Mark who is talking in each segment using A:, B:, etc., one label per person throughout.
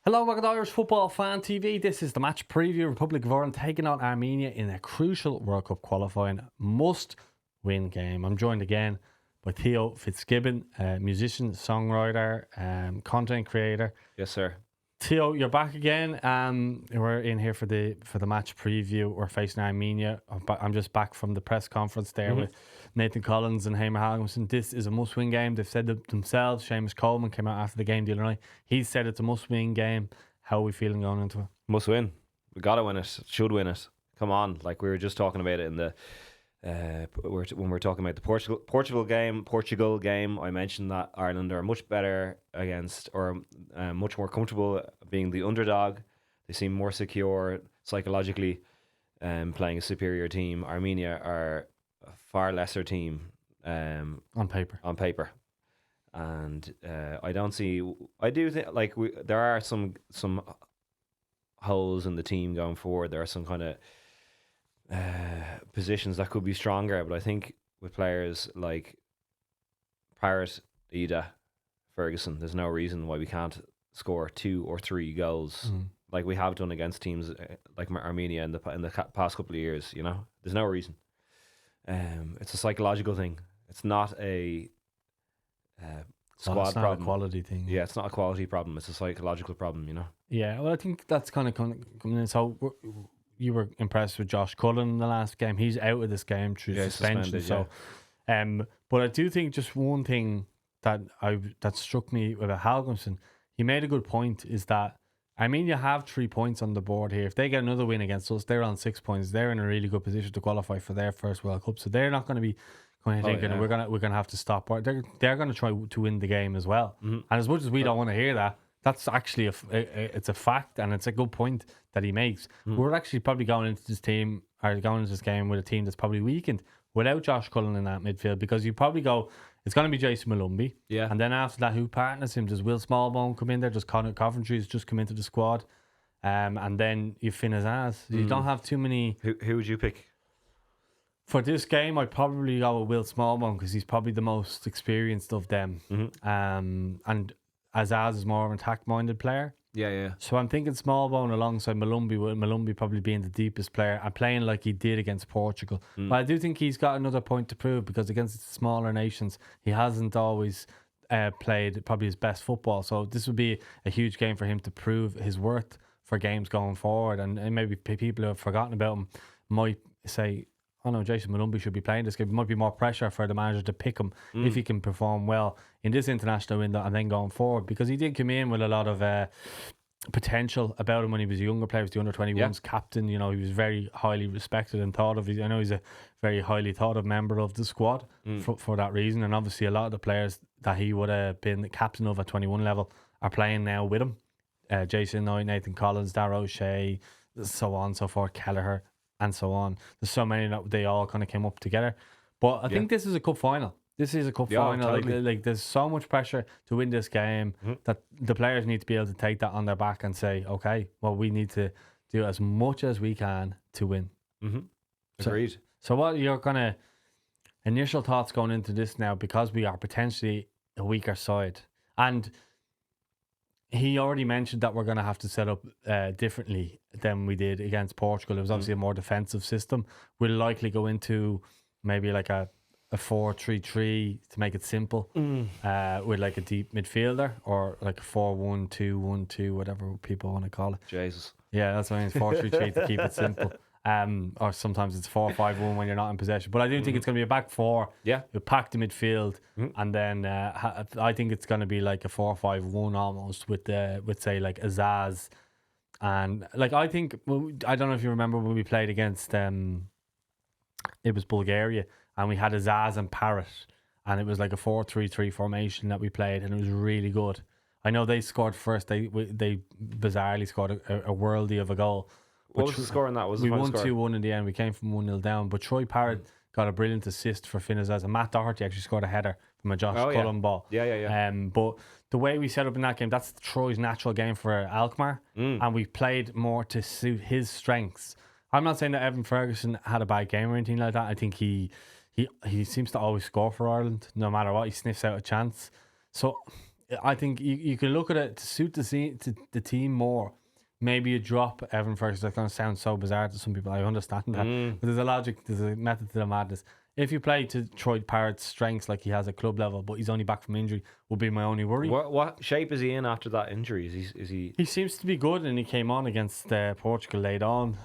A: Hello, welcome to Irish Football Fan TV. This is the match preview. Republic of Ireland taking on Armenia in a crucial World Cup qualifying must-win game. I'm joined again by Theo Fitzgibbon, musician, songwriter, content creator.
B: Yes, sir.
A: Theo, you're back again. We're in here for the match preview. We're facing Armenia. I'm just back from the press conference there with Nathan Collins and Hamer Halgamson. This is a must-win game. They've said it themselves. Seamus Coleman came out after the game the other night. He said it's a must-win game. How are we feeling going into it?
B: Must win. We got to win it. Should win it. Come on. Like we were just talking about it in the when we were talking about the Portugal game. I mentioned that Ireland are much better against, or much more comfortable being the underdog. They seem more secure psychologically, playing a superior team. Armenia are a far lesser team
A: On paper.
B: And I don't see. I do think like there are some holes in the team going forward. There are some kind of positions that could be stronger, but I think with players like Parrott, Ida, Ferguson, there's no reason why we can't score 2 or 3 goals like we have done against teams like Armenia in the past couple of years. You know, there's no reason. It's a psychological thing. It's not a squad problem.
A: A quality thing.
B: Yeah, it's not a quality problem. It's a psychological problem. You know.
A: Yeah, well, I think that's kind of coming in. So you were impressed with Josh Cullen in the last game. He's out of this game through suspension. So, but I do think just one thing that struck me with Halgamson, he made a good point, is that Armenia have 3 points on the board here. If they get another win against us, they're on 6 points. They're in a really good position to qualify for their first World Cup. So they're not going to be kind of thinking we're gonna have to stop. They're going to try to win the game as well. And as much as we don't want to hear that, that's actually it's a fact, and it's a good point that he makes. We're actually probably going into this game with a team that's probably weakened without Josh Cullen in that midfield, because you probably go, it's going to be Jason Malumbi.
B: Yeah.
A: And then after that, who partners him? Does Will Smallbone come in there? Does Conor Coventry's just come into the squad? And then you Finn Azaz. You don't have too many.
B: Who would you pick?
A: For this game, I'd probably go with Will Smallbone, because he's probably the most experienced of them. And Azaz is more of an attack-minded player.
B: Yeah.
A: So I'm thinking Smallbone alongside Malumbi, with Malumbi probably being the deepest player and playing like he did against Portugal. But I do think he's got another point to prove, because against smaller nations, he hasn't always played probably his best football. So this would be a huge game for him to prove his worth for games going forward. And maybe people who have forgotten about him might say, oh no, Jason Malumbi should be playing this game. There might be more pressure for the manager to pick him if he can perform well in this international window and then going forward, because he did come in with a lot of potential about him when he was a younger player. He was the under-21s captain. You know, he was very highly respected and thought of. I know he's a very highly thought of member of the squad for that reason. And obviously a lot of the players that he would have been the captain of at 21 level are playing now with him. Jason Knight, Nathan Collins, Darragh O'Shea, so on and so forth, Kelleher, and so on. There's so many that they all kind of came up together. But I think this is a cup final. This is a cup final.
B: Totally.
A: Like there's so much pressure to win this game that the players need to be able to take that on their back and say, okay, well, we need to do as much as we can to win.
B: Agreed.
A: So what are your kind of initial thoughts going into this now, because we are potentially a weaker side? And he already mentioned that we're going to have to set up differently than we did against Portugal. It was obviously a more defensive system. We'll likely go into maybe like a 4-3-3 to make it simple, with like a deep midfielder, or like a 4-1-2-1-2, whatever people want to call it.
B: Jesus.
A: Yeah, that's what I mean. 4-3-3 to keep it simple. Or sometimes it's 4-5-1 when you're not in possession. But I do think it's going to be a back four.
B: Yeah.
A: You pack the midfield, and then I think it's going to be like a 4-5-1 almost with say like Azaz, and like I think I don't know if you remember when we played against it was Bulgaria, and we had Azaz and Parrott, and it was like a 4-3-3 formation that we played, and it was really good. I know they scored first. They bizarrely scored a worldie of a goal.
B: What was the score on that?
A: We won 2-1 in the end. We came from 1-0 down. But Troy Parrott got a brilliant assist for Finn Azaz, and Matt Doherty actually scored a header from a Josh Cullen ball.
B: Yeah.
A: But the way we set up in that game, that's Troy's natural game for Alkmaar, and we played more to suit his strengths. I'm not saying that Evan Ferguson had a bad game or anything like that. I think he seems to always score for Ireland, no matter what. He sniffs out a chance. So I think you can look at it to suit the team more. Maybe you drop Evan Ferguson. That's going to sound so bizarre to some people. I understand that. But there's a logic, there's a method to the madness. If you play to Troy Parrott's strengths like he has at club level, but he's only back from injury, would be my only worry.
B: What shape is he in after that injury? Is he?
A: He seems to be good, and he came on against Portugal late on.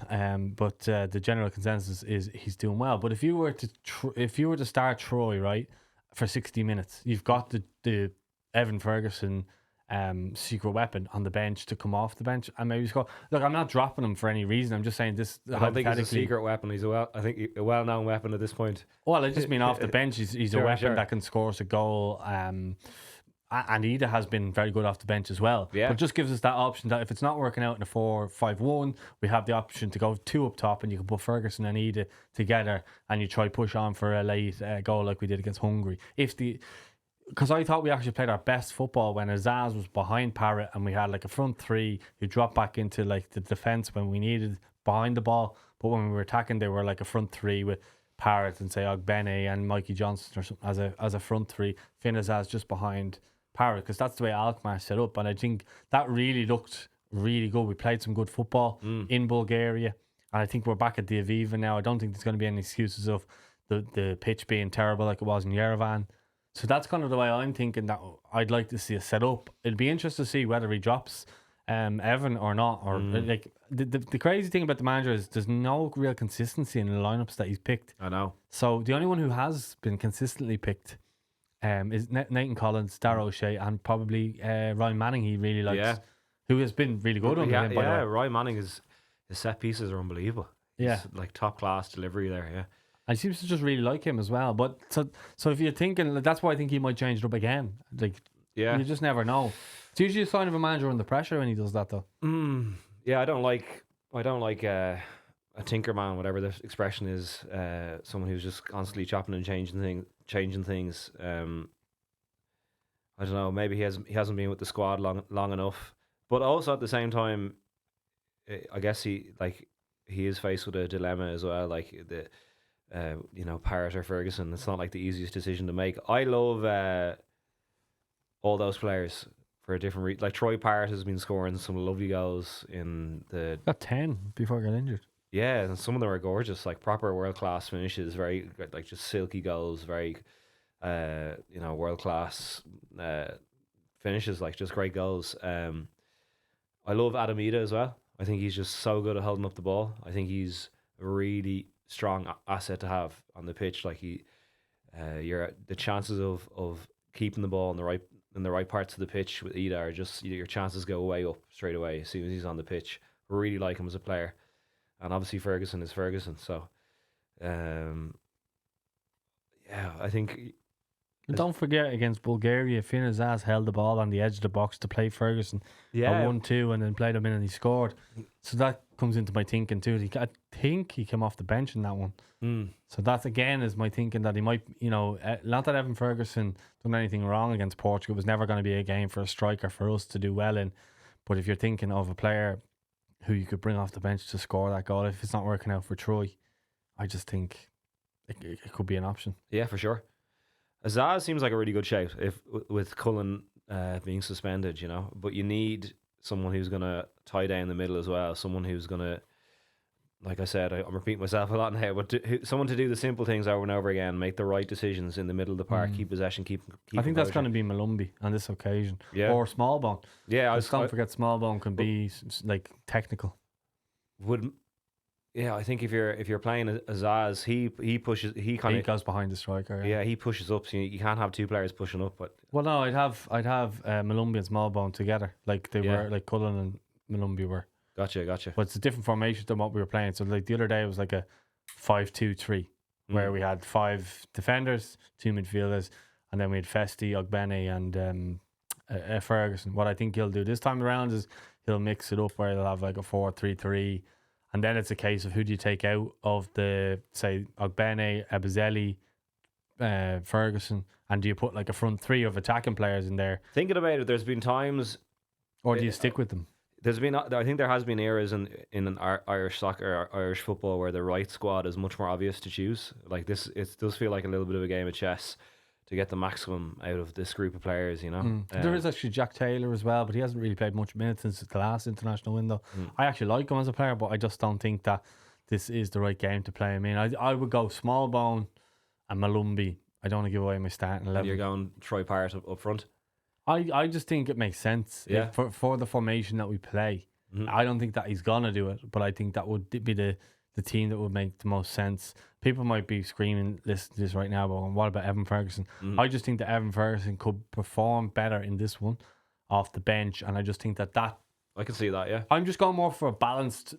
A: But the general consensus is he's doing well. But if you were to start Troy right for 60 minutes, you've got the Evan Ferguson secret weapon on the bench to come off the bench and maybe score. Look, I'm not dropping him for any reason. I'm just saying this.
B: I don't think he's a secret weapon. He's a well-known weapon at this point.
A: Well, I just mean off the bench. He's a weapon that can score us a goal. And Ida has been very good off the bench as well.
B: Yeah.
A: But it just gives us that option that if it's not working out in a 4-5-1, we have the option to go 2 up top, and you can put Ferguson and Ida together, and you try push on for a late goal like we did against Hungary. Because I thought we actually played our best football when Azaz was behind Parrott and we had like a front three who dropped back into like the defence when we needed behind the ball. But when we were attacking, they were like a front three with Parrott and say Ogbene and Mikey Johnson or something as a front three. Finn Azaz just behind Parrott, because that's the way Alkmaar set up. And I think that really looked really good. We played some good football in Bulgaria. And I think we're back at the Aviva now. I don't think there's going to be any excuses of the pitch being terrible like it was in Yerevan. So that's kind of the way I'm thinking that I'd like to see us set up. It'd be interesting to see whether he drops Evan or not. Or like the crazy thing about the manager is there's no real consistency in the lineups that he's picked.
B: I know.
A: So the only one who has been consistently picked is Nathan Collins, Darragh O'Shea, and probably Ryan Manning. He really likes, who has been really good on him.
B: Yeah, Ryan Manning his set pieces are unbelievable.
A: Yeah,
B: he's like top class delivery there. Yeah.
A: And he seems to just really like him as well. But so if you're thinking, that's why I think he might change it up again. Like, you just never know. It's usually a sign of a manager under pressure when he does that, though.
B: Yeah, I don't like a tinker man, whatever the expression is. Someone who's just constantly chopping and changing things. I don't know. Maybe he hasn't been with the squad long enough. But also at the same time, I guess he is faced with a dilemma as well. Like Parrott or Ferguson, it's not like the easiest decision to make. I love all those players for a different reason. Like Troy Parrott has been scoring some lovely goals in the...
A: Got 10 before he got injured.
B: Yeah, and some of them are gorgeous, like proper world-class finishes, very, like just silky goals, very, world-class finishes, like just great goals. I love Adamida as well. I think he's just so good at holding up the ball. I think he's a really strong asset to have on the pitch. Like the chances of keeping the ball in the right parts of the pitch with Ida are just, your chances go way up straight away as soon as he's on the pitch. Really like him as a player, and obviously Ferguson is Ferguson. So, I think.
A: And don't forget, against Bulgaria, Finn Azaz held the ball on the edge of the box to play Ferguson.
B: Yeah.
A: 1-2 and then played him in and he scored. So that comes into my thinking too. I think he came off the bench in that one. So that again is my thinking that he might, not that Evan Ferguson done anything wrong against Portugal. It was never going to be a game for a striker for us to do well in. But if you're thinking of a player who you could bring off the bench to score that goal, if it's not working out for Troy, I just think it could be an option.
B: Yeah, for sure. Azaz seems like a really good shout with Cullen being suspended, but you need someone who's going to tie down the middle as well, someone who's going to, like I said, I'm repeating myself a lot now, but someone to do the simple things over and over again, make the right decisions in the middle of the park, keep possession, keep
A: I think that's going to be Malumbi on this occasion.
B: Yeah.
A: Or Smallbone.
B: Yeah,
A: don't forget Smallbone can be like technical.
B: I think if you're playing Azaz, he pushes, he
A: goes behind the striker.
B: Yeah, he pushes up. So you can't have two players pushing up. But
A: no, I'd have Malumbi and Smallbone together, like they were, like Cullen and Malumbi were.
B: Gotcha.
A: But it's a different formation than what we were playing. So like the other day it was like a 5-2-3 where we had 5 defenders, 2 midfielders, and then we had Festi, Ogbene, and Ferguson. What I think he'll do this time around is he'll mix it up where he'll have like a 4-3-3. And then it's a case of who do you take out of the, say, Ogbene, Ebezelli, Ferguson, and do you put like a front 3 of attacking players in there?
B: Thinking about it, there's been times...
A: Or do you stick with them?
B: I think there has been eras in Irish soccer, Irish football, where the right squad is much more obvious to choose. Like this, it does feel like a little bit of a game of chess. to get the maximum out of this group of players.
A: There is actually Jack Taylor as well, but he hasn't really played much minutes since the last international window. I actually like him as a player, but I just don't think that this is the right game to play him in. I would go Smallbone and Malumbi. I don't want to give away my starting 11.
B: You're going Troy Parrott up front.
A: I just think it makes sense for the formation that we play. I don't think that he's gonna do it, but I think that would be the team that would make the most sense. People might be screaming this right now, but what about Evan Ferguson? I just think that Evan Ferguson could perform better in this one off the bench, and I just think that
B: I can see that. Yeah,
A: I'm just going more for a balanced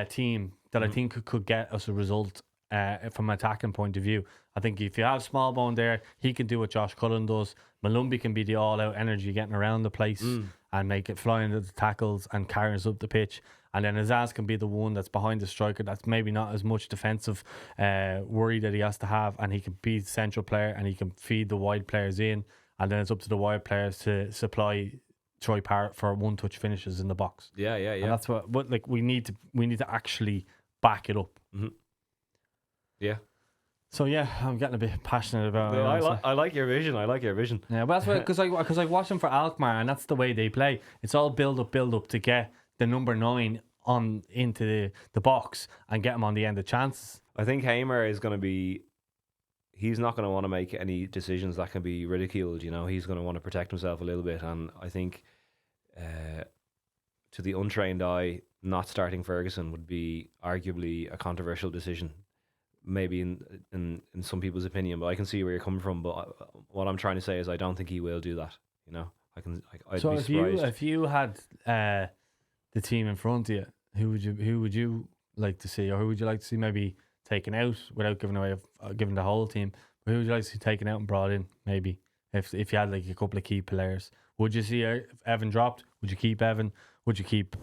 A: team that I think could get us a result from an attacking point of view. I think if you have Smallbone there, he can do what Josh Cullen does. Malumbi can be the all-out energy getting around the place and make it fly into the tackles and carry us up the pitch. And then Azaz can be the one that's behind the striker that's maybe not as much defensive worry that he has to have, and he can be the central player and he can feed the wide players in, and then it's up to the wide players to supply Troy Parrott for one-touch finishes in the box.
B: Yeah.
A: And that's what like we need to actually back it up.
B: Yeah.
A: So yeah, I'm getting a bit passionate about it.
B: I like your vision.
A: Yeah, but that's because I watch them for Alkmaar, and that's the way they play. It's all build up to get the number 9 on into the box and get him on the end of chances.
B: I think Hamer is going to be. He's not going to want to make any decisions that can be ridiculed. He's going to want to protect himself a little bit, and I think, to the untrained eye, not starting Ferguson would be arguably a controversial decision. Maybe in some people's opinion, but I can see where you're coming from. But what I'm trying to say is, I don't think he will do that. I'd
A: so
B: be surprised.
A: if you had the team in front of you, who would you like to see, or who would you like to see maybe taken out without giving the whole team? But who would you like to see taken out and brought in? Maybe if you had like a couple of key players, would you see Evan dropped? Would you keep Evan? Would you keep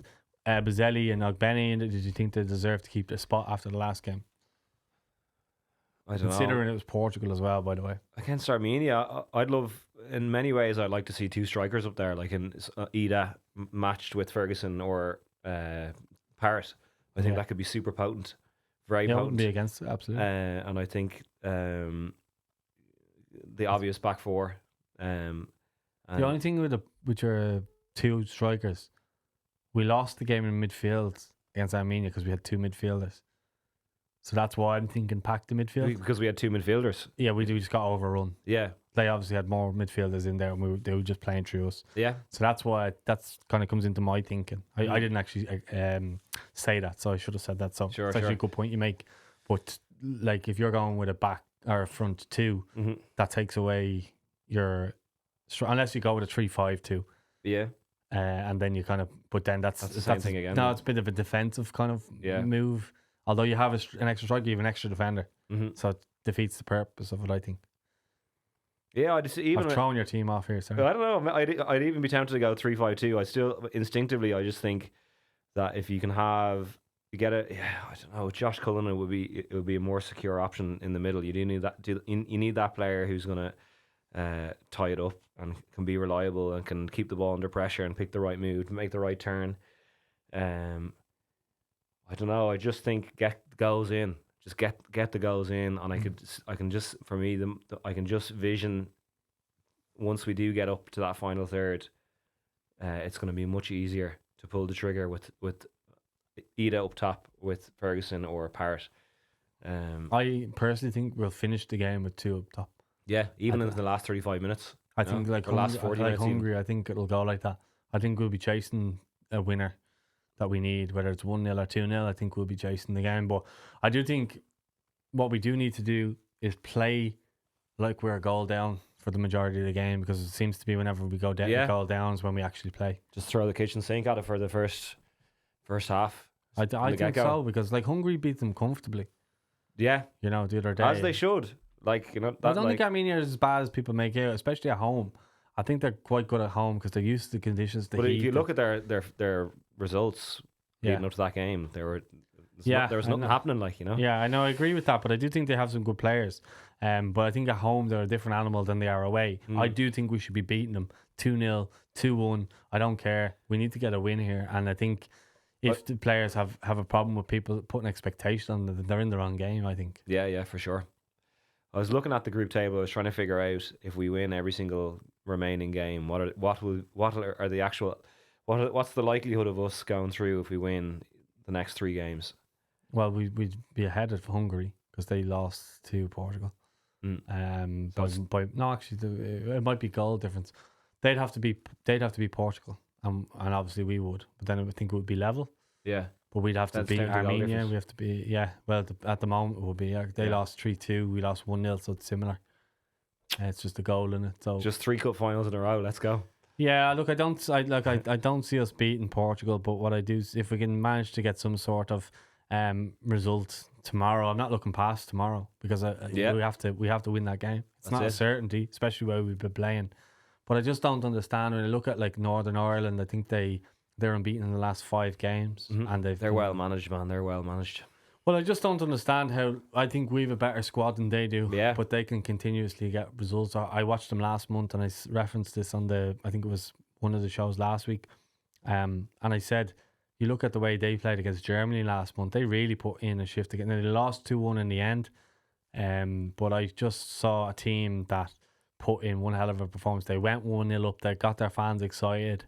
A: Bazzelli and Ogbeni? And did you think they deserve to keep the spot after the last game?
B: I don't know.
A: Considering it was Portugal as well, by the way.
B: Against Armenia, I'd love, in many ways, I'd like to see 2 strikers up there, like in Ida matched with Ferguson or Parrott. I think that could be super potent. Very potent. I wouldn't
A: be against it, absolutely.
B: And I think the obvious back 4.
A: The only thing with your 2 strikers, we lost the game in midfield against Armenia because we had 2 midfielders. So that's why I'm thinking pack the midfield.
B: Because we had 2 midfielders.
A: Yeah, we just got overrun.
B: Yeah.
A: They obviously had more midfielders in there, and they were just playing through us.
B: Yeah.
A: So that's why that's kind of comes into my thinking. I didn't actually say that, so I should have said that. So it's actually a good point you make. But like if you're going with a back or a front 2, that takes away your unless you go with a 3-5-2.
B: Yeah.
A: And then you kind of, but then that's
B: the same thing again.
A: No, it's a bit of a defensive kind of move. Although you have an extra striker, you have an extra defender. So it defeats the purpose of it, I think.
B: Yeah,
A: I've thrown your team off here, sorry.
B: I don't know. I'd even be tempted to go 3-5-2. I still, instinctively, I just think that if you can I don't know, Josh Cullen, it would be a more secure option in the middle. You do need that. You need that player who's going to tie it up and can be reliable and can keep the ball under pressure and pick the right move, make the right turn. I don't know. I just think get goals in. Just get the goals in, and I can just vision once we do get up to that final third, it's going to be much easier to pull the trigger with Ida up top with Ferguson or Parrott.
A: I personally think we'll finish the game with 2 up top.
B: Yeah, even in the last 35 minutes.
A: I think
B: last 40 minutes.
A: Hungary, I think it'll go like that. I think we'll be chasing a winner that we need, whether it's 1-0 or 2-0. I think we'll be chasing the game. But I do think what we do need to do is play like we're a goal down for the majority of the game, because it seems to be whenever we go down, goal down is when we actually play.
B: Just throw the kitchen sink at it for the first half.
A: I think so, because like Hungary beat them comfortably.
B: Yeah,
A: the other day,
B: as they should. I
A: don't think Armenia is as bad as people make out, especially at home. I think they're quite good at home because they're used to the conditions.
B: But if you look at their results leading up to that game, there was nothing happening.
A: Yeah, I know. I agree with that, but I do think they have some good players. But I think at home they're a different animal than they are away. I do think we should be beating them 2-0, 2-1. I don't care. We need to get a win here, and I think if the players have a problem with people putting expectation on them, they're in the wrong game. I think.
B: Yeah, for sure. I was looking at the group table. I was trying to figure out if we win every single remaining game, what's the likelihood of us going through if we win the next 3 games?
A: Well, we'd be ahead of Hungary because they lost to Portugal. No, actually, it might be goal difference. They'd have to be Portugal, and obviously we would. But then I would think it would be level.
B: Yeah,
A: but we'd have to
B: That's
A: beat
B: down to goal
A: Armenia.
B: difference.
A: We have to be Well, at the moment it would be. They lost 3-2. We lost 1-0, so it's similar. It's just a goal in it. So
B: just 3 cup finals in a row. Let's go.
A: yeah, look, I don't see us beating Portugal, but what I do is if we can manage to get some sort of result tomorrow, I'm not looking past tomorrow because we have to win that game. It's not a certainty, especially where we've been playing. But I just don't understand when I look at like Northern Ireland. I think they're unbeaten in the last 5 games, and
B: they're well managed, man. They're well managed.
A: Well, I just don't understand how. I think we have a better squad than they do.
B: Yeah.
A: But they can continuously get results. I watched them last month, and I referenced this on I think it was one of the shows last week. And I said, you look at the way they played against Germany last month. They really put in a shift again. They lost 2-1 in the end. But I just saw a team that put in one hell of a performance. They went 1-0 up. They got their fans excited.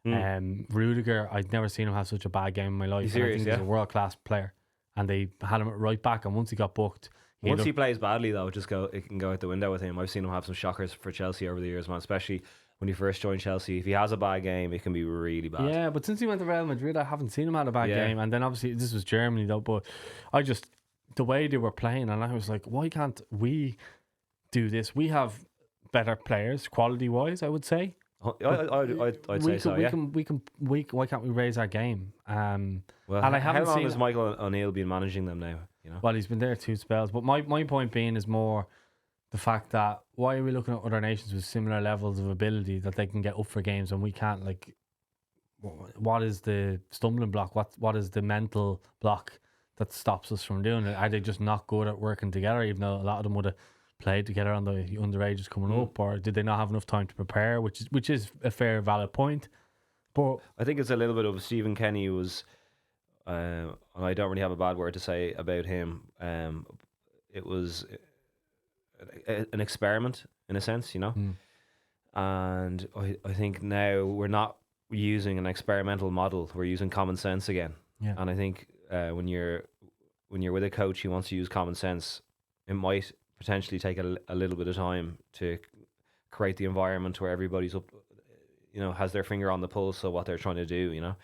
A: Rudiger, I'd never seen him have such a bad game in my life.
B: Serious,
A: I think he's a world class player. And they had him right back, and once he got booked,
B: once he plays badly though, it can go out the window with him. I've seen him have some shockers for Chelsea over the years, man. Especially when he first joined Chelsea. If he has a bad game, it can be really bad.
A: Yeah, but since he went to Real Madrid, I haven't seen him have a bad game. And then obviously this was Germany though, but the way they were playing, and I was like, why can't we do this? We have better players, quality wise, I would say.
B: I'd say so.
A: Why can't we raise our game?
B: Well,
A: and I haven't
B: how long
A: seen
B: has Michael O'Neill been managing them now? You know.
A: Well, he's been there 2 spells. But my point being is more the fact that why are we looking at other nations with similar levels of ability that they can get up for games and we can't? Like, what is the stumbling block? What is the mental block that stops us from doing it? Are they just not good at working together? Even though a lot of them would have played together on the underages coming up, or did they not have enough time to prepare? Which is a fair, valid point. But
B: I think it's a little bit of Stephen Kenny was, and I don't really have a bad word to say about him. It was an experiment in a sense, you know. And I think now we're not using an experimental model; we're using common sense again.
A: Yeah.
B: And I think when you're with a coach who wants to use common sense, it might potentially take a little bit of time to create the environment where everybody's up, you know, has their finger on the pulse of what they're trying to do, you know.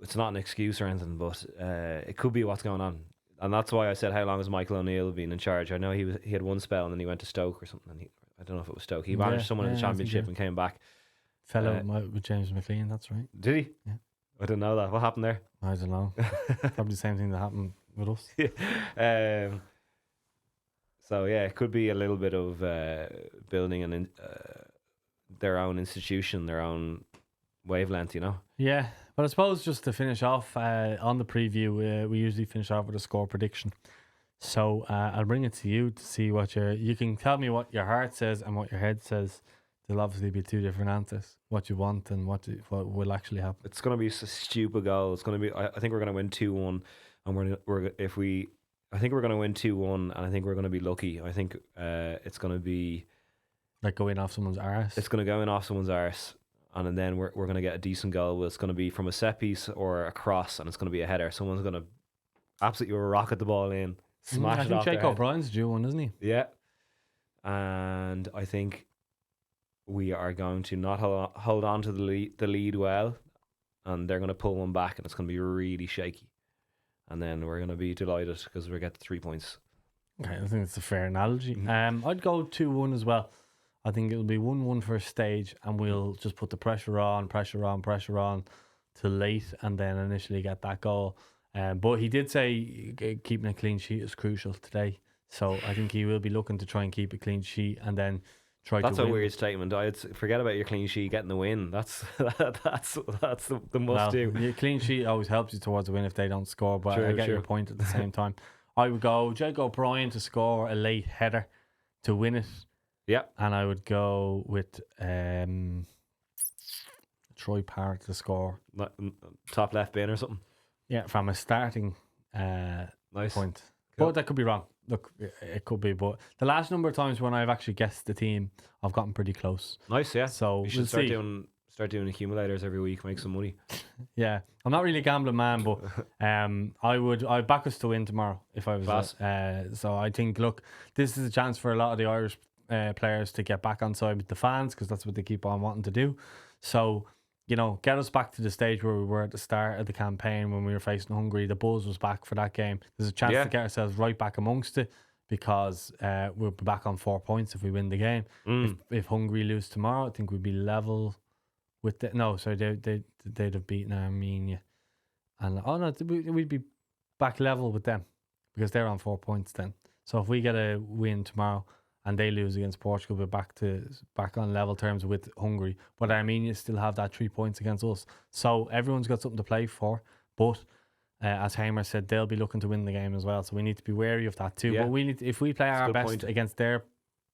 B: It's not an excuse or anything, but it could be what's going on. And that's why I said, how long has Michael O'Neill been in charge? I know he had one spell and then he went to Stoke or something. And I don't know if it was Stoke. He managed someone in the Championship and came back.
A: Fell out with James McLean, that's right.
B: Did he?
A: Yeah.
B: I didn't know that. What happened there?
A: I don't know. Probably the same thing that happened with us.
B: So yeah, it could be a little bit of building their own institution, their own wavelength, you know.
A: Yeah, but I suppose just to finish off on the preview, we usually finish off with a score prediction. So I'll bring it to you to see what you can tell me what your heart says and what your head says. There'll obviously be 2 different answers: what you want and what will actually happen.
B: It's going to be a stupid goal. It's going to be. I think we're going to win 2-1, and I think we're going to win 2-1, and I think we're going to be lucky. I think it's going to be
A: like going off someone's arse.
B: It's going to go in off someone's arse, and then we're going to get a decent goal. It's going to be from a set piece or a cross, and it's going to be a header. Someone's going to absolutely rocket the ball in, smash it off.
A: I think Jake O'Brien's due one, isn't he?
B: Yeah, and I think we are going to not hold on to the lead well, and they're going to pull one back, and it's going to be really shaky. And then we're going to be delighted because we get the 3 points.
A: Okay, I think it's a fair analogy. I'd go 2-1 as well. I think it'll be 1-1 for a stage, and we'll just put the pressure on till late, and then initially get that goal. But he did say keeping a clean sheet is crucial today, so I think he will be looking to try and keep a clean sheet, and then try.
B: That's
A: to win.
B: A weird statement. I'd forget about your clean sheet, getting the win. That's the must do.
A: Your clean sheet always helps you towards the win if they don't score. But I get your point at the same time. I would go Jake O'Brien to score a late header to win it.
B: Yeah,
A: and I would go with Troy Parrott to score
B: top left bin or something.
A: Yeah, from a starting
B: nice
A: point.
B: Cool.
A: But that could be wrong. look, it could be. But the last number of times when I've actually guessed the team, I've gotten pretty close.
B: Nice, yeah.
A: So
B: You should
A: we'll
B: start
A: see.
B: doing accumulators every week, make some money.
A: Yeah, I'm not really a gambling man, but I'd back us to win tomorrow if I was. So I think, look, this is a chance for a lot of the Irish players to get back on side with the fans, because that's what they keep on wanting to do. So, get us back to the stage where we were at the start of the campaign when we were facing Hungary. The buzz was back for that game. There's a chance to get ourselves right back amongst it, because we'll be back on 4 points if we win the game. If Hungary lose tomorrow, I think we'd be level with they'd have beaten Armenia, and we'd be back level with them because they're on 4 points then. So if we get a win tomorrow and they lose against Portugal, we're back on level terms with Hungary. But Armenia still have that 3 points against us. So everyone's got something to play for. But as Hamer said, they'll be looking to win the game as well. So we need to be wary of that too. But if we play our best against their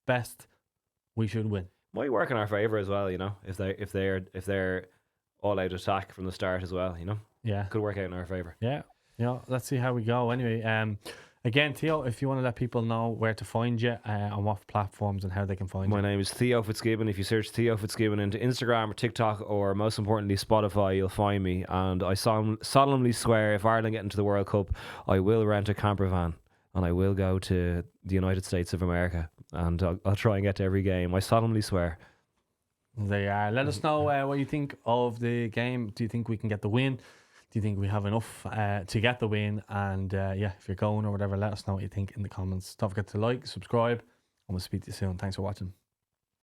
A: best, we should win.
B: Might work in our favour as well, if they're all out attack from the start as well,
A: Yeah,
B: could work out in our favour.
A: Yeah, let's see how we go. Anyway, again, Theo, if you want to let people know where to find you, on what platforms and how they can find you.
B: My name is Theo Fitzgibbon. If you search Theo Fitzgibbon into Instagram or TikTok, or most importantly Spotify, you'll find me. And I solemnly swear, if Ireland get into the World Cup, I will rent a camper van and I will go to the United States of America, and I'll try and get to every game. I solemnly swear.
A: There you are. Let us know what you think of the game. Do you think we can get the win? Do you think we have enough to get the win? And if you're going or whatever, let us know what you think in the comments. Don't forget to like, subscribe, and we'll speak to you soon. Thanks for watching.